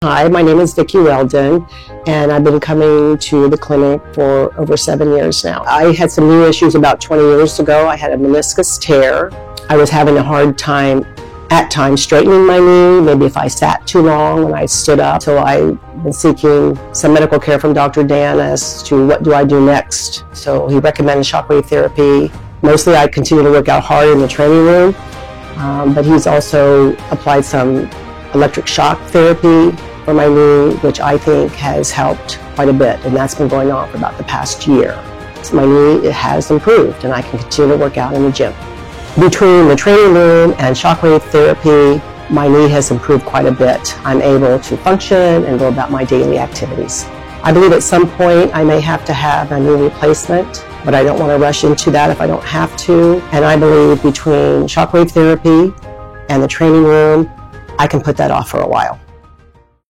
Hi, my name is Vicki Weldon, and I've been coming to the clinic for over 7 years now. I had some knee issues about 20 years ago. I had a meniscus tear. I was having a hard time at times straightening my knee, maybe if I sat too long when I stood up. So I've been seeking some medical care from Dr. Dan as to what do I do next. So he recommended shockwave therapy. Mostly I continue to work out hard in the training room, but he's also applied some electric shock therapy for my knee, which I think has helped quite a bit, and that's been going on for about the past year. So my knee has improved, and I can continue to work out in the gym. Between the training room and shockwave therapy, my knee has improved quite a bit. I'm able to function and go about my daily activities. I believe at some point I may have to have a knee replacement, but I don't want to rush into that if I don't have to. And I believe between shockwave therapy and the training room, I can put that off for a while.